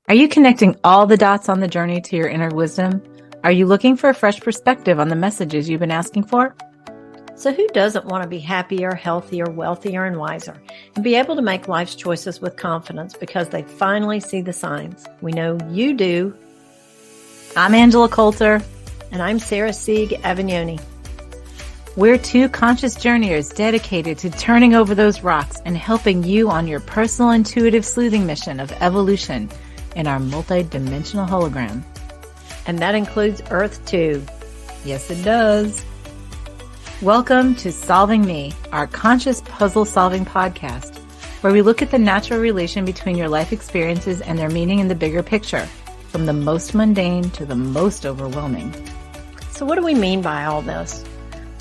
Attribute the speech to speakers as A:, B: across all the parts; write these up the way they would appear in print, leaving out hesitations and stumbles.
A: Are you connecting all the dots on the journey to your inner wisdom? Are you looking for a fresh perspective on the messages you've been asking for?
B: So who doesn't want to be happier, healthier, wealthier, and wiser, and be able to make life's choices with confidence because they finally see the signs? We know you do.
A: I'm Angela Coulter.
B: And I'm Sarah Sieg Avignoni.
A: We're two conscious journeyers dedicated to turning over those rocks and helping you on your personal intuitive sleuthing mission of evolution in our multi-dimensional hologram.
B: And that includes Earth too.
A: Yes, it does. Welcome to Solving Me, our conscious puzzle-solving podcast, where we look at the natural relation between your life experiences and their meaning in the bigger picture, from the most mundane to the most overwhelming.
B: So what do we mean by all this?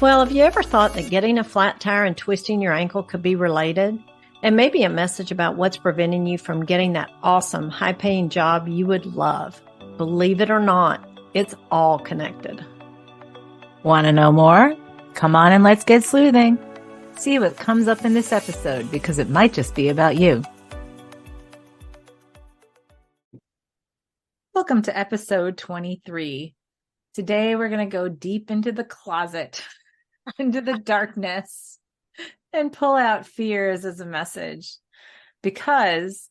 B: Well, have you ever thought that getting a flat tire and twisting your ankle could be related? And maybe a message about what's preventing you from getting that awesome, high-paying job you would love. Believe it or not, it's all connected.
A: Want to know more? Come on and let's get sleuthing. See what comes up in this episode, because it might just be about you. Welcome to episode 23. Today we're going to go deep into the closet, into the darkness, and pull out fears as a message. Because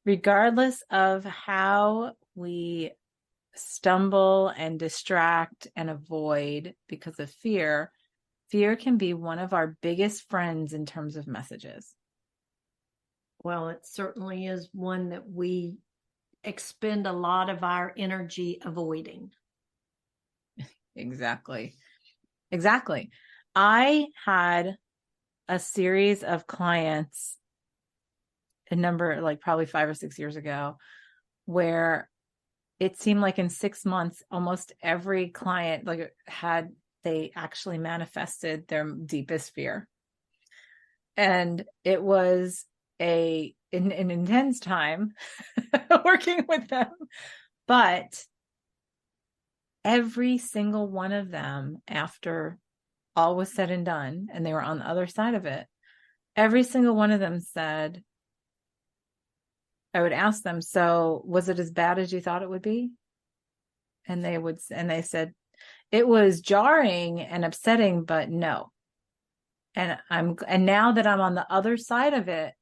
A: regardless of how we stumble and distract and avoid because of fear, fear can be one of our biggest friends in terms of messages.
B: Well, it certainly is one that we expend a lot of our energy avoiding.
A: Exactly. I had a series of clients, probably 5 or 6 years ago, where it seemed like in 6 months, almost every client they actually manifested their deepest fear. And it was an intense time working with them. But every single one of them, after all was said and done, and they were on the other side of it, every single one of them said, I would ask them, so was it as bad as you thought it would be? And they said, it was jarring and upsetting, but no. And now that I'm on the other side of it,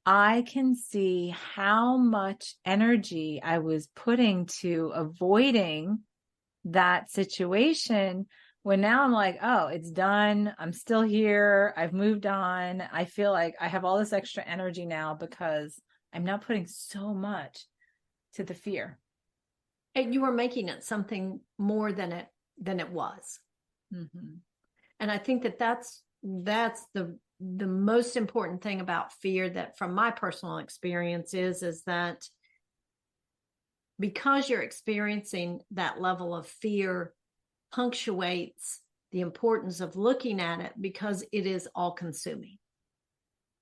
A: I can see how much energy I was putting to avoiding that situation, when now I'm like, oh, it's done. I'm still here. I've moved on. I feel like I have all this extra energy now because I'm not putting so much to the fear.
B: And you were making it something more than it was.
A: Mm-hmm.
B: And I think that's the most important thing about fear, that from my personal experience is that because you're experiencing that level of fear punctuates the importance of looking at it, because it is all consuming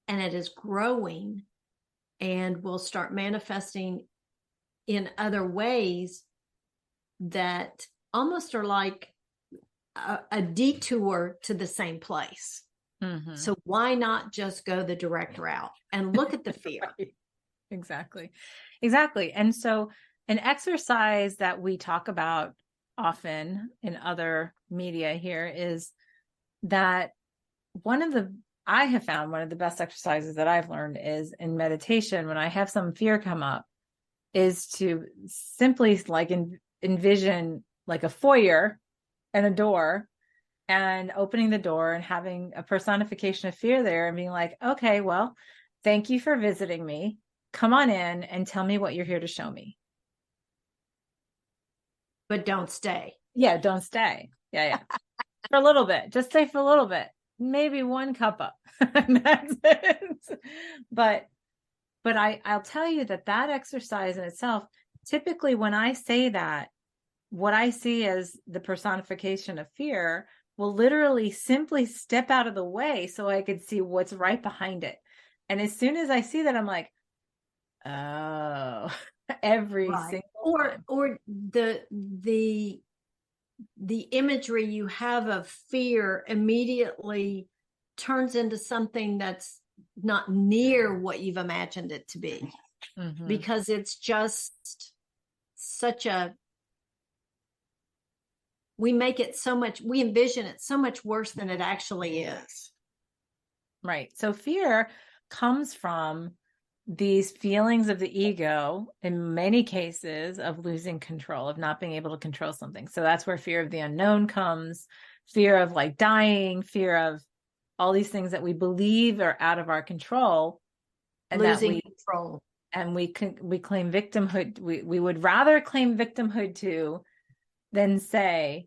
B: and it is growing and will start manifesting in other ways that almost are like a detour to the same place.
A: Mm-hmm.
B: So why not just go the direct route and look at the fear?
A: Right. Exactly. And so an exercise that we talk about often in other media here is that I have found one of the best exercises that I've learned is in meditation, when I have some fear come up, is to simply envision like a foyer and a door, and opening the door and having a personification of fear there and being like, okay, well, thank you for visiting me. Come on in and tell me what you're here to show me.
B: But don't stay.
A: Yeah, don't stay. Yeah. For a little bit. Just stay for a little bit. Maybe one cuppa. That's it. But I'll tell you that exercise in itself, typically when I say that, what I see as the personification of fear will literally simply step out of the way so I could see what's right behind it. And as soon as I see that, I'm like, oh, every single time.
B: Or the imagery you have of fear immediately turns into something that's not near what you've imagined it to be. because it's just such a, we make it so much, we envision it so much worse than it actually is.
A: Right. So fear comes from these feelings of the ego, in many cases, of losing control, of not being able to control something. So that's where fear of the unknown comes, fear of like dying, fear of all these things that we believe are out of our control, and
B: Losing control.
A: And we claim victimhood. We would rather claim victimhood to than say,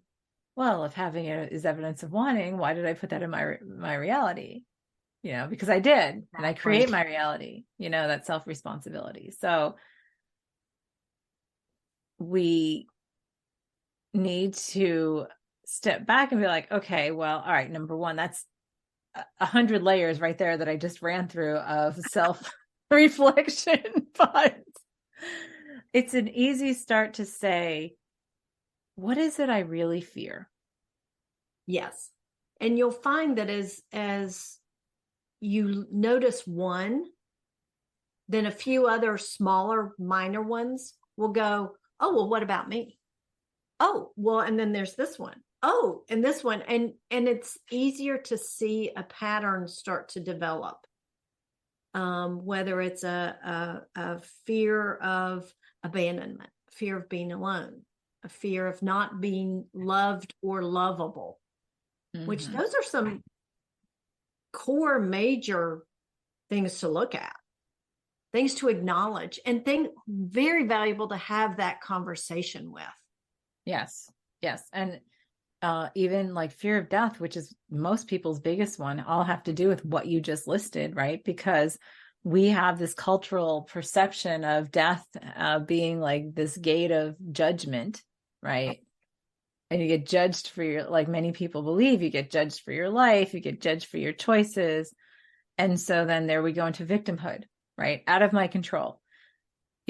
A: well, if having it is evidence of wanting, why did I put that in my reality? Because I did, and I create my reality, that self-responsibility. So we need to step back and be like, okay, well, all right, number one, that's 100 layers right there that I just ran through of self-reflection, but it's an easy start to say, what is it I really fear?
B: Yes. And you'll find that as you notice one, then a few other smaller, minor ones will go, oh, well, what about me? Oh, well, and then there's this one. Oh, and this one. And it's easier to see a pattern start to develop. Whether it's a fear of abandonment, fear of being alone, a fear of not being loved or lovable, which those are some core major things to look at, things to acknowledge, and things very valuable to have that conversation with.
A: Yes. And even like fear of death, which is most people's biggest one, all have to do with what you just listed, right? Because we have this cultural perception of death being like this gate of judgment, right? And you get judged for like many people believe, you get judged for your life, you get judged for your choices. And so then there we go into victimhood, right? Out of my control.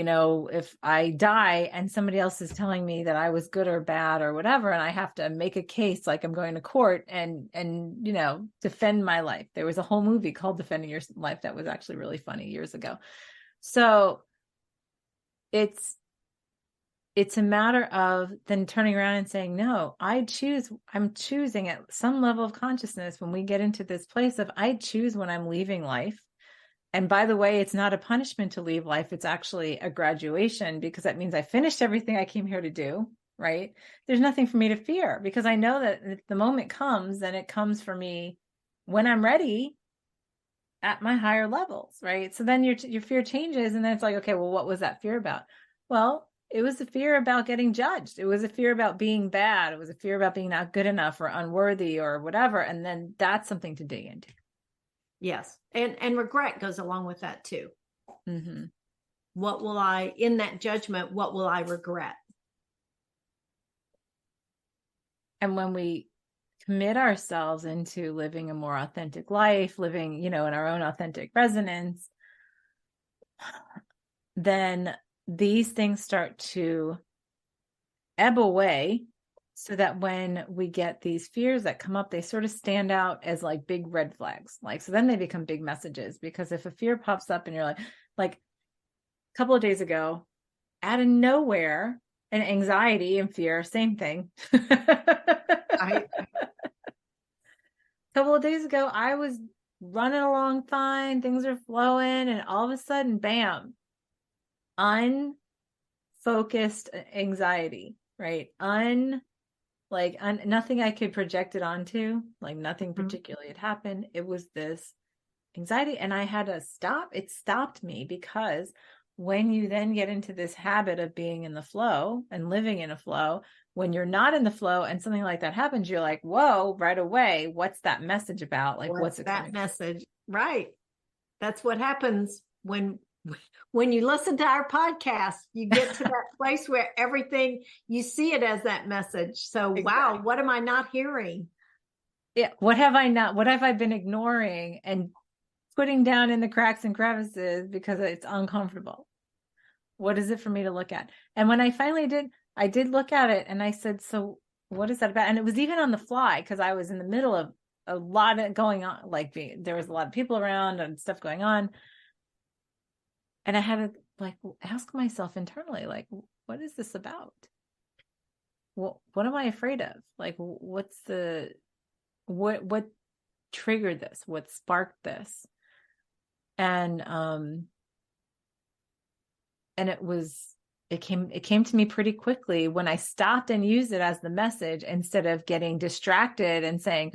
A: If I die and somebody else is telling me that I was good or bad or whatever, and I have to make a case like I'm going to court and defend my life. There was a whole movie called Defending Your Life that was actually really funny years ago. So it's a matter of then turning around and saying, no, I'm choosing at some level of consciousness when we get into this place of I choose when I'm leaving life. And by the way, it's not a punishment to leave life. It's actually a graduation, because that means I finished everything I came here to do, right? There's nothing for me to fear, because I know that if the moment comes, then it comes for me when I'm ready at my higher levels, right? So then your fear changes, and then it's like, okay, well, what was that fear about? Well, it was a fear about getting judged. It was a fear about being bad. It was a fear about being not good enough or unworthy or whatever. And then that's something to dig into.
B: Yes. And regret goes along with that too.
A: Mm-hmm.
B: What will I, in that judgment, what will I regret?
A: And when we commit ourselves into living a more authentic life, living, in our own authentic resonance, then these things start to ebb away, so that when we get these fears that come up, they sort of stand out as like big red flags. Like, so then they become big messages, because if a fear pops up and you're like a couple of days ago, out of nowhere, and anxiety and fear, same thing. A couple of days ago, I was running along fine, things are flowing, and all of a sudden, bam, unfocused anxiety, right? Nothing I could project it onto, like nothing particularly had happened. It was this anxiety, and I had to stop. It stopped me, because when you then get into this habit of being in the flow and living in a flow, when you're not in the flow and something like that happens, you're like, whoa, right away, what's that message about? Like, what's it
B: that message? Right. That's what happens when you listen to our podcast. You get to that place where everything, you see it as that message. So, exactly. Wow, what am I not hearing?
A: Yeah. What have I been ignoring and putting down in the cracks and crevices because it's uncomfortable? What is it for me to look at? And when I finally I did look at it, and I said, so what is that about? And it was even on the fly, because I was in the middle of a lot of going on, like there was a lot of people around and stuff going on. And I had to like ask myself internally, like, what is this about? What am I afraid of? Like, what triggered this? What sparked this? And and it came to me pretty quickly when I stopped and used it as the message instead of getting distracted and saying,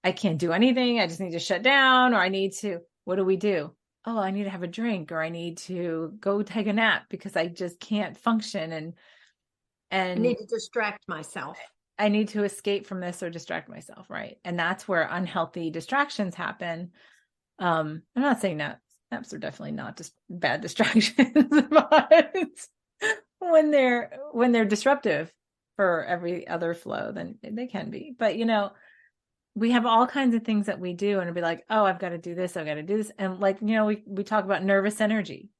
A: I can't do anything. I just need to shut down, or I need to, what do we do? Oh, I need to have a drink, or I need to go take a nap because I just can't function.
B: I
A: And
B: need to distract myself.
A: I need to escape from this or distract myself. Right. And that's where unhealthy distractions happen. I'm not saying naps are definitely not just bad distractions, but when they're disruptive for every other flow, then they can be. But we have all kinds of things that we do, and it'd be like, oh, I've got to do this, I've got to do this. And like, we talk about nervous energy.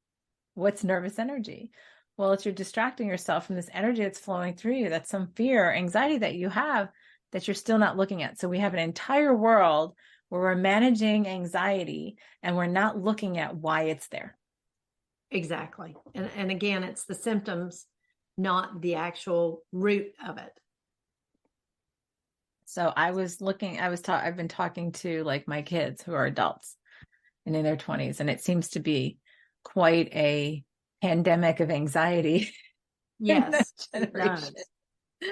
A: What's nervous energy? Well, it's you're distracting yourself from this energy that's flowing through you. That's some fear, anxiety that you have that you're still not looking at. So we have an entire world where we're managing anxiety and we're not looking at why it's there.
B: Exactly. And again, it's the symptoms, not the actual root of it.
A: So I've been talking to like my kids who are adults and in their 20s, and it seems to be quite a pandemic of anxiety in that
B: Yes, it
A: generation.
B: does.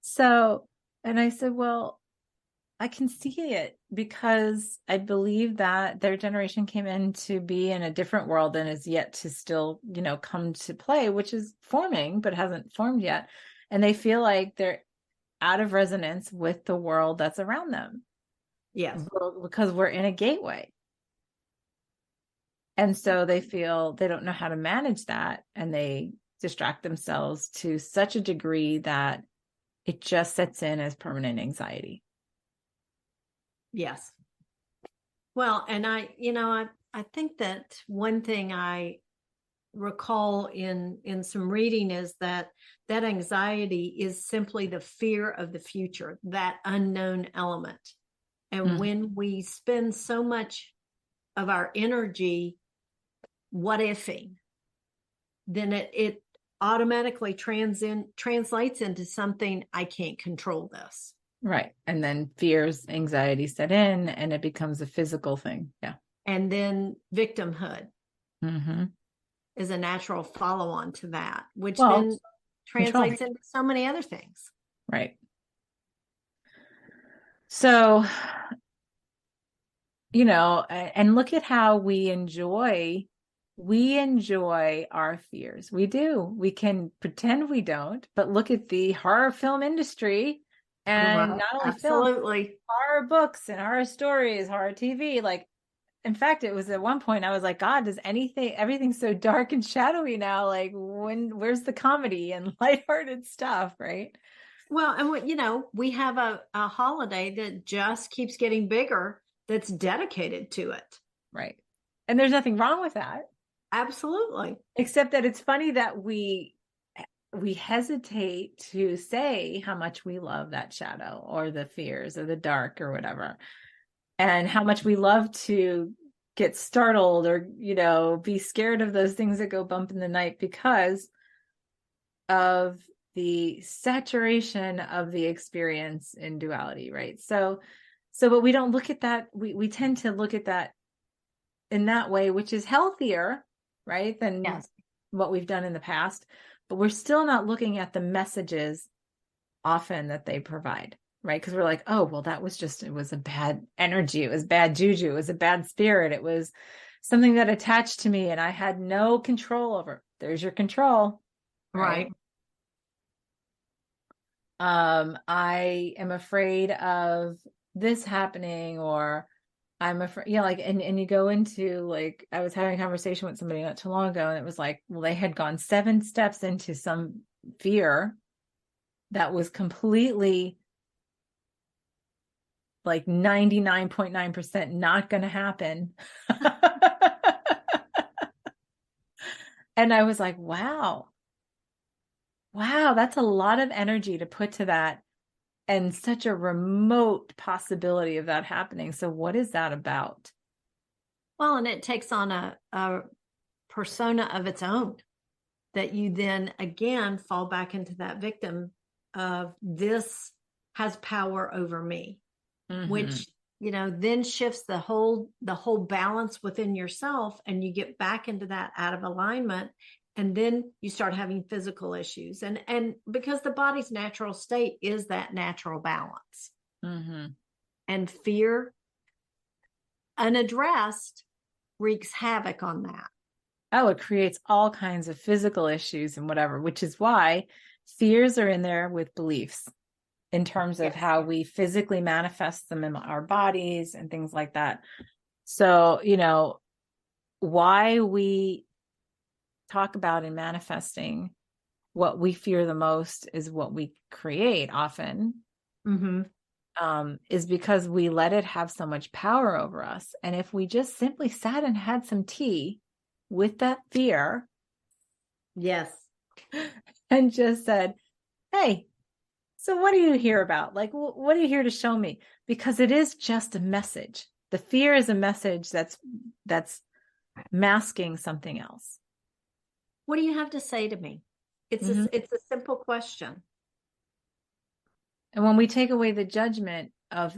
A: So, and I said, well, I can see it because I believe that their generation came in to be in a different world and is yet to still, come to play, which is forming, but hasn't formed yet. And they feel like they're out of resonance with the world that's around them.
B: Yes.
A: Because we're in a gateway. And so they feel they don't know how to manage that, and they distract themselves to such a degree that it just sets in as permanent anxiety.
B: Yes. Well, and I think that one thing I recall in some reading is that anxiety is simply the fear of the future, that unknown element. And
A: Mm,
B: when we spend so much of our energy what ifing, then it automatically translates into something, I can't control this.
A: right. And then fears, anxiety set in, and it becomes a physical thing. Yeah.
B: And then victimhood
A: Mm-hmm.
B: is a natural follow on to that, which
A: Well,
B: then
A: control.
B: translates into so many other things.
A: Right. So, and look at how we enjoy our fears. We do. We can pretend we don't, but look at the horror film industry, and
B: Right.
A: not only film,
B: Absolutely.
A: horror books and horror stories, horror TV. Like, in fact, it was at one point I was like, God, everything's so dark and shadowy now. Like, where's the comedy and lighthearted stuff, right?
B: Well, and we have a holiday that just keeps getting bigger that's dedicated to it.
A: Right. And there's nothing wrong with that,
B: Absolutely.
A: except that it's funny that we hesitate to say how much we love that shadow or the fears or the dark or whatever, and how much we love to get startled or be scared of those things that go bump in the night because of the saturation of the experience in duality, right? But we don't look at that. We tend to look at that in that way, which is healthier, right, than
B: Yes.
A: what we've done in the past. But we're still not looking at the messages often that they provide, right? Because we're like, oh, well, it was a bad energy. It was bad juju. It was a bad spirit. It was something that attached to me and I had no control over. There's your control, right?
B: Right.
A: I am afraid of this happening, or I'm afraid, like, and you go into, like, I was having a conversation with somebody not too long ago, and it was like, well, they had gone 7 steps into some fear that was completely like 99.9% not going to happen. And I was like, wow, that's a lot of energy to put to that, and such a remote possibility of that happening. So what is that about?
B: Well, and it takes on a persona of its own, that you then again fall back into that victim of this has power over me, which, then shifts the whole balance within yourself, and you get back into that out of alignment. And then you start having physical issues. And because the body's natural state is that natural balance. And fear unaddressed wreaks havoc on that.
A: Oh, it creates all kinds of physical issues and whatever, which is why fears are in there with beliefs in terms of how we physically manifest them in our bodies and things like that. So, why we talk about in manifesting what we fear the most is what we create often, is because we let it have so much power over us. And if we just simply sat and had some tea with that fear, and just said, hey, so what do you hear about? Like, what are you here to show me? Because it is just a message. The fear is a message that's masking something else.
B: What do you have to say to me? It's a simple question.
A: And when we take away the judgment of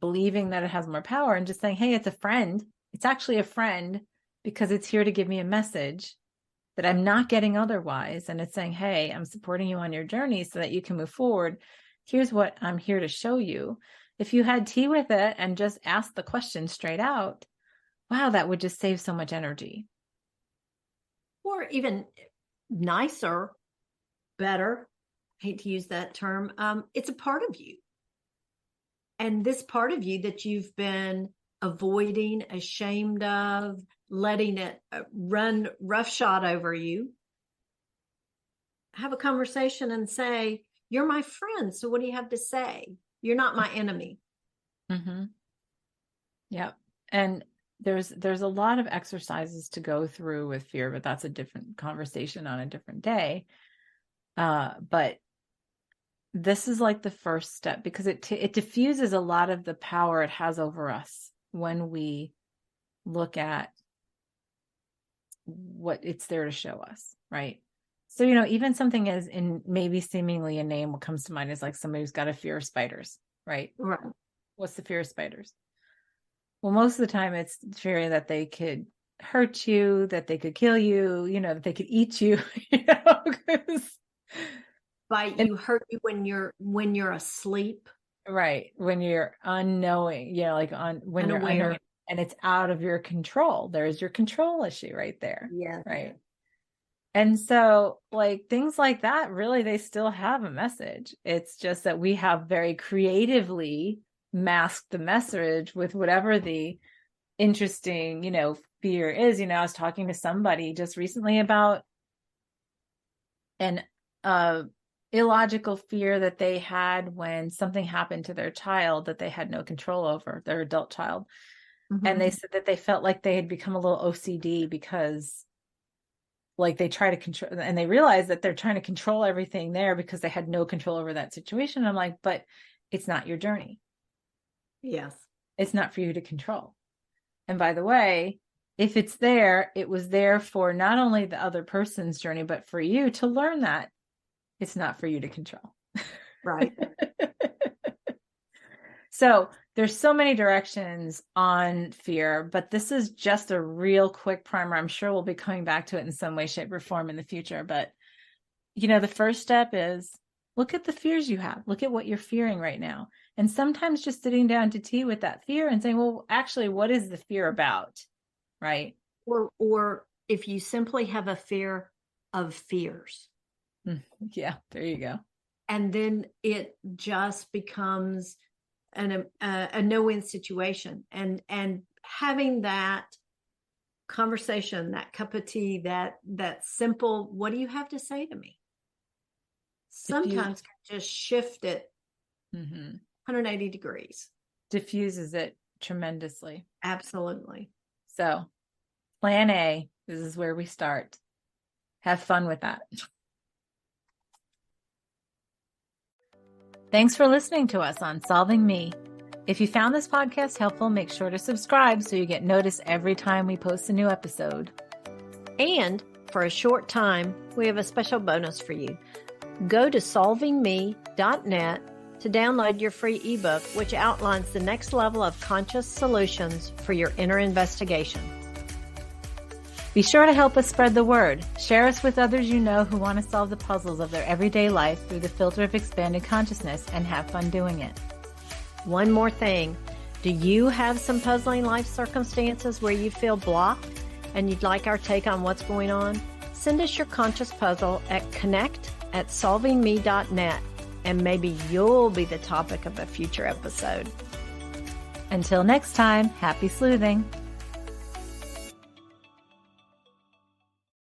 A: believing that it has more power and just saying, hey, it's a friend. It's actually a friend because it's here to give me a message that I'm not getting otherwise. And it's saying, hey, I'm supporting you on your journey so that you can move forward. Here's what I'm here to show you. If you had tea with it and just asked the question straight out, wow, that would just save so much energy.
B: Or even nicer, better, I hate to use that term, it's a part of you. And this part of you that you've been avoiding, ashamed of, letting it run roughshod over you, have a conversation and say, you're my friend, so what do you have to say? You're not my enemy.
A: Yeah. And there's a lot of exercises to go through with fear, but that's a different conversation on a different day. But this is like the first step, because it diffuses a lot of the power it has over us when we look at what it's there to show us, right? So, even something as in maybe seemingly a name, what comes to mind is like somebody who's got a fear of spiders, right?
B: Right.
A: What's the fear of spiders? Well, most of the time it's fear that they could hurt you, that they could kill you, that they could eat you,
B: Bite you, hurt you when you're asleep.
A: Right. When you're unknowing, when you're unknowing and it's out of your control. There's your control issue right there.
B: Yeah.
A: Right. And so like things like that, really, they still have a message. It's just that we have very creatively masked the message with whatever the interesting, fear is. I was talking to somebody just recently about an illogical fear that they had when something happened to their child that they had no control over, their adult child. And they said that they felt like they had become a little OCD because like they try to control, and they realize that they're trying to control everything there because they had no control over that situation. I'm like, but it's not your journey.
B: Yes.
A: It's not for you to control. And by the way, if it's there, it was there for not only the other person's journey, but for you to learn that it's not for you to control.
B: Right.
A: So there's so many directions on fear, but this is just a real quick primer. I'm sure we'll be coming back to it in some way, shape, or form in the future. But, the first step is look at the fears you have. Look at what you're fearing right now. And sometimes just sitting down to tea with that fear and saying, well, actually, what is the fear about? Right.
B: Or if you simply have a fear of fears.
A: Yeah, there you go.
B: And then it just becomes a no-win situation. And having that conversation, that cup of tea, that simple, what do you have to say to me? Sometimes can just shift it 180 degrees.
A: Diffuses it tremendously.
B: Absolutely.
A: So plan A, this is where we start. Have fun with that. Thanks for listening to us on Solving Me. If you found this podcast helpful, make sure to subscribe so you get notice every time we post a new episode.
B: And for a short time, we have a special bonus for you. Go to solvingme.net to download your free ebook, which outlines the next level of conscious solutions for your inner investigation.
A: Be sure to help us spread the word. Share us with others you know who want to solve the puzzles of their everyday life through the filter of expanded consciousness and have fun doing it.
B: One more thing. Do you have some puzzling life circumstances where you feel blocked and you'd like our take on what's going on? Send us your conscious puzzle at connect@solvingme.net, and maybe you'll be the topic of a future episode.
A: Until next time, happy sleuthing.